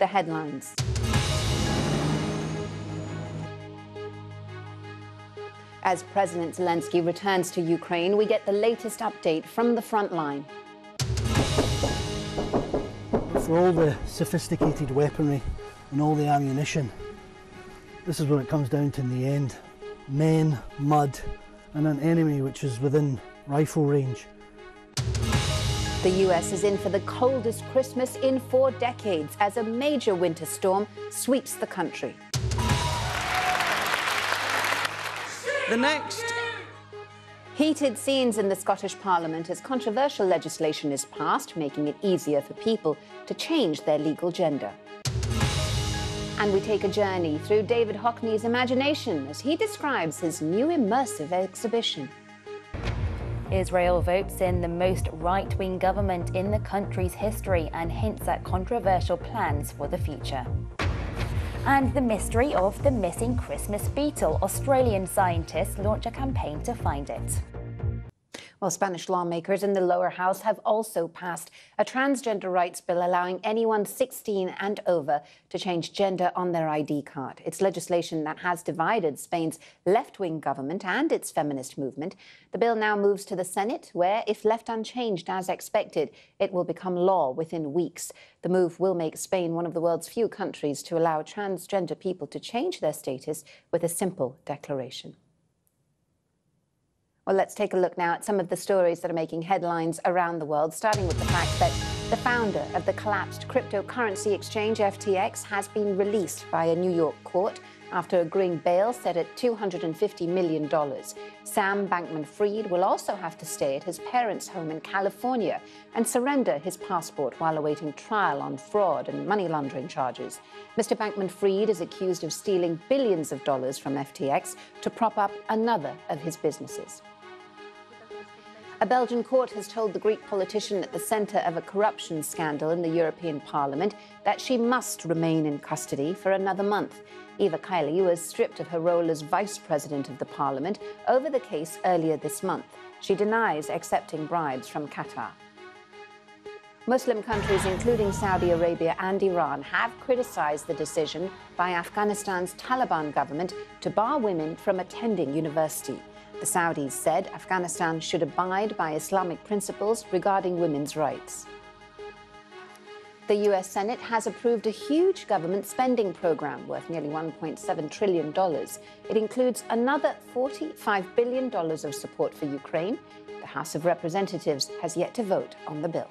the headlines. As President Zelensky returns to Ukraine, we get the latest update from the front line. For all the sophisticated weaponry and all the ammunition, this is what it comes down to in the end. Men, mud, and an enemy which is within rifle range. The US is in for the coldest Christmas in 4 decades as a major winter storm sweeps the country. The next. Heated scenes in the Scottish Parliament as controversial legislation is passed, making it easier for people to change their legal gender. And we take a journey through David Hockney's imagination as he describes his new immersive exhibition. Israel votes in the most right-wing government in the country's history and hints at controversial plans for the future. And the mystery of the missing Christmas beetle. Australian scientists launch a campaign to find it. Well, Spanish lawmakers in the lower house have also passed a transgender rights bill allowing anyone 16 and over to change gender on their ID card. It's legislation that has divided Spain's left-wing government and its feminist movement. The bill now moves to the Senate, where, if left unchanged as expected, it will become law within weeks. The move will make Spain one of the world's few countries to allow transgender people to change their status with a simple declaration. Well, let's take a look now at some of the stories that are making headlines around the world, starting with the fact that the founder of the collapsed cryptocurrency exchange FTX has been released by a New York court after agreeing bail set at $250 million. Sam Bankman-Fried will also have to stay at his parents' home in California and surrender his passport while awaiting trial on fraud and money laundering charges. Mr. Bankman-Fried is accused of stealing billions of dollars from FTX to prop up another of his businesses. A Belgian court has told the Greek politician at the centre of a corruption scandal in the European Parliament that she must remain in custody for another month. Eva Kaili was stripped of her role as vice president of the Parliament over the case earlier this month. She denies accepting bribes from Qatar. Muslim countries, including Saudi Arabia and Iran, have criticised the decision by Afghanistan's Taliban government to bar women from attending university. The Saudis said Afghanistan should abide by Islamic principles regarding women's rights. The US Senate has approved a huge government spending program worth nearly $1.7 trillion. It includes another $45 billion of support for Ukraine. The House of Representatives has yet to vote on the bill.